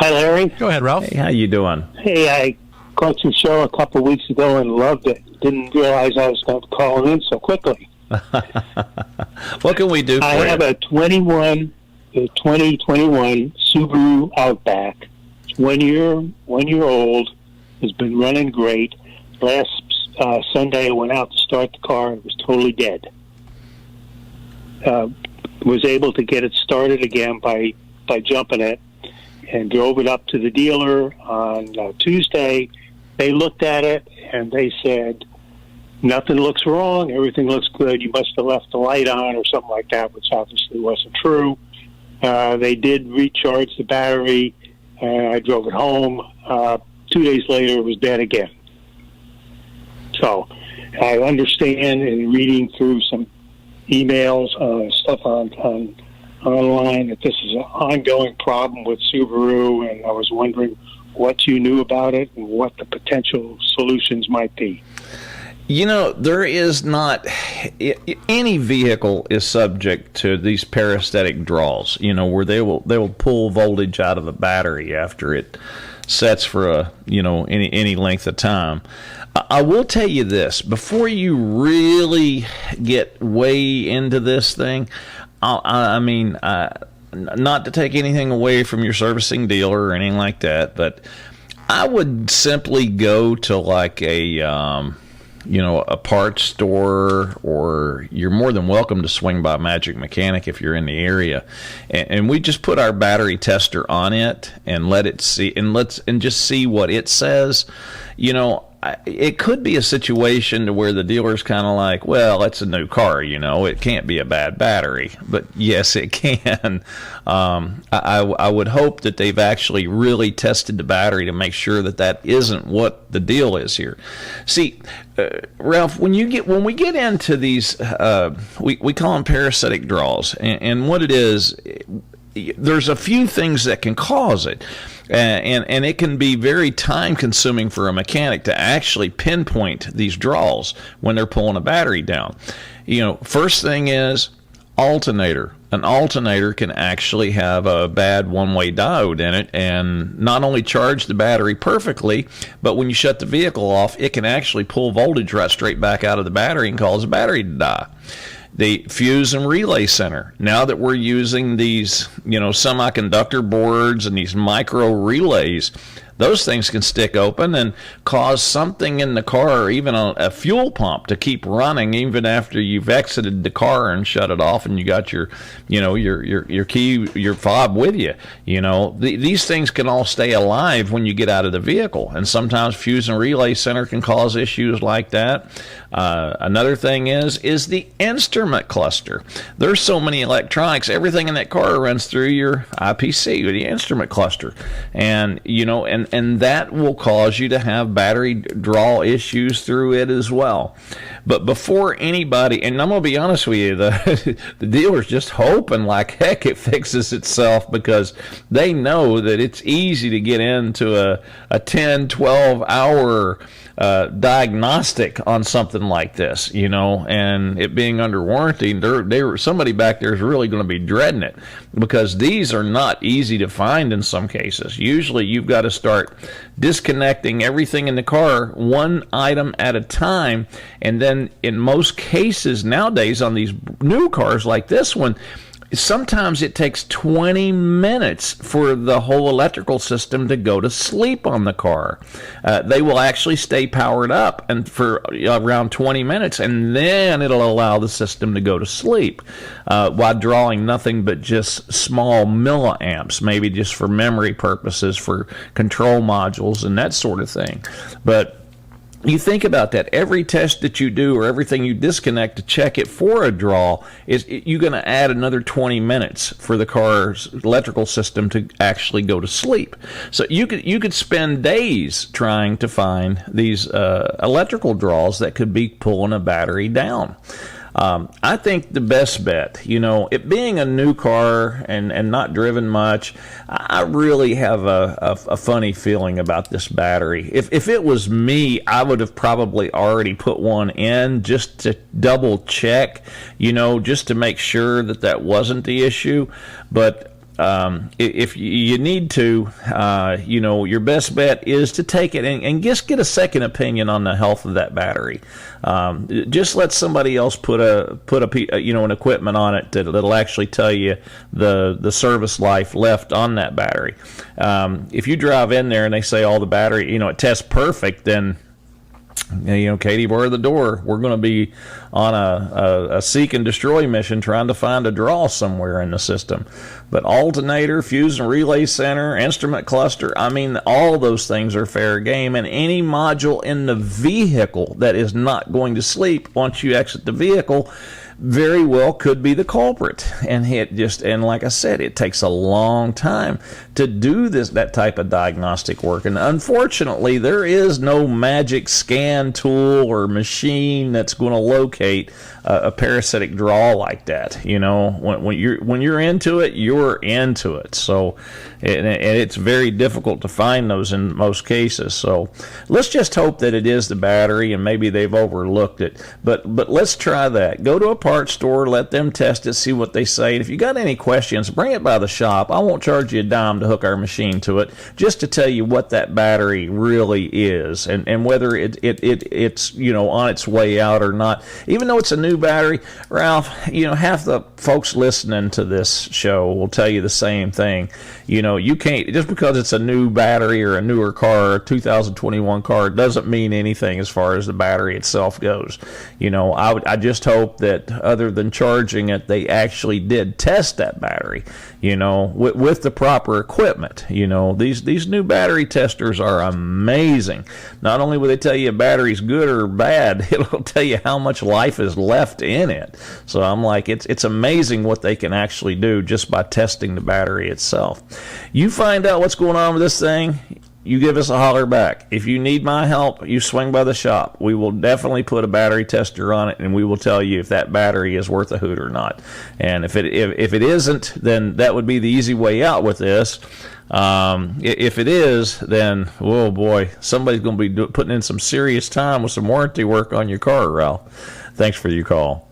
Hi, Larry. Go ahead, Ralph. Hey, how you doing? Hey, I caught your show a couple of weeks ago and loved it. Didn't realize I was going to call in so quickly. What can we do for you? I have a 2021 Subaru Outback. It's 1 year old. Has been running great. Last Sunday, I went out to start the car. It was totally dead. Was able to get it started again by jumping it, and drove it up to the dealer on Tuesday. They looked at it and they said, nothing looks wrong, everything looks good, you must have left the light on or something like that, which obviously wasn't true. They did recharge the battery. I drove it home. 2 days later, it was dead again. So I understand, in reading through some emails, stuff on online, that this is an ongoing problem with Subaru, and I was wondering what you knew about it and what the potential solutions might be. You know, there is not any vehicle is subject to these parasitic draws, you know, where they will pull voltage out of a battery after it sets for any length of time. I will tell you this, before you really get way into this thing, I mean, not to take anything away from your servicing dealer or anything like that, but I would simply go to like a parts store, or you're more than welcome to swing by Magic Mechanic if you're in the area, and we just put our battery tester on it and let it see, and just see what it says. You know, it could be a situation to where the dealer's kind of like, well, it's a new car, you know, it can't be a bad battery. But yes, it can. I would hope that they've actually really tested the battery to make sure that that isn't what the deal is here. See, Ralph, when we get into these, we call them parasitic draws, and what it is, there's a few things that can cause it. And it can be very time consuming for a mechanic to actually pinpoint these draws when they're pulling a battery down. You know, first thing is alternator. An alternator can actually have a bad one-way diode in it and not only charge the battery perfectly, but when you shut the vehicle off, it can actually pull voltage right straight back out of the battery and cause the battery to die. The fuse and relay center. Now that we're using these, semiconductor boards and these micro relays, those things can stick open and cause something in the car, or even a fuel pump, to keep running even after you've exited the car and shut it off, and you got your key, your fob with you. You know, these things can all stay alive when you get out of the vehicle, and sometimes fuse and relay center can cause issues like that. Another thing is the instrument cluster. There's so many electronics, everything in that car runs through your IPC, or the instrument cluster, and that will cause you to have battery draw issues through it as well. But before anybody, and I'm going to be honest with you, the dealer's just hoping like heck it fixes itself, because they know that it's easy to get into a 10, 12 hour diagnostic on something like this, and it being under warranty. Somebody back there is really going to be dreading it, because these are not easy to find in some cases. Usually you've got to start disconnecting everything in the car one item at a time, and then in most cases nowadays on these new cars like this one, sometimes it takes 20 minutes for the whole electrical system to go to sleep on the car. They will actually stay powered up and for around 20 minutes, and then it'll allow the system to go to sleep while drawing nothing but just small milliamps, maybe just for memory purposes, for control modules and that sort of thing. But you think about that. Every test that you do, or everything you disconnect to check it for a draw, you're going to add another 20 minutes for the car's electrical system to actually go to sleep. So you could spend days trying to find these electrical draws that could be pulling a battery down. I think the best bet, it being a new car and not driven much, I really have a funny feeling about this battery. If it was me, I would have probably already put one in just to double check, just to make sure that wasn't the issue. But if you need to, your best bet is to take it and just get a second opinion on the health of that battery. Just let somebody else put an equipment on it that'll actually tell you the service life left on that battery. If you drive in there and they say all the battery, it tests perfect, then Katie, bar the door. We're going to be on a seek and destroy mission trying to find a draw somewhere in the system. But alternator, fuse and relay center, instrument cluster, all those things are fair game. And any module in the vehicle that is not going to sleep once you exit the vehicle very well could be the culprit. And like I said, it takes a long time to do that type of diagnostic work. And unfortunately, there is no magic scan tool or machine that's going to locate a parasitic draw like that. When you're into it, you're into it. So, and it's very difficult to find those in most cases. So, let's just hope that it is the battery, and maybe they've overlooked it. But let's try that. Go to a parts store, let them test it, see what they say. And if you got any questions, bring it by the shop. I won't charge you a dime to hook our machine to it, just to tell you what that battery really is, and whether it's on its way out or not. Even though it's a new battery, Ralph, half the folks listening to this show will tell you the same thing. You can't, just because it's a new battery or a newer car, or a 2021 car, doesn't mean anything as far as the battery itself goes. I just hope that other than charging it, they actually did test that battery, with the proper equipment. These new battery testers are amazing. Not only will they tell you a battery's good or bad, it'll tell you how much life is left in it. So I'm like, it's amazing what they can actually do just by testing the battery itself. You find out what's going on with this thing, you give us a holler back. If you need my help, you swing by the shop. We will definitely put a battery tester on it, and we will tell you if that battery is worth a hoot or not. And if it isn't, then that would be the easy way out with this. If it is, then, oh boy, somebody's going to be putting in some serious time with some warranty work on your car, Ralph. Thanks for your call.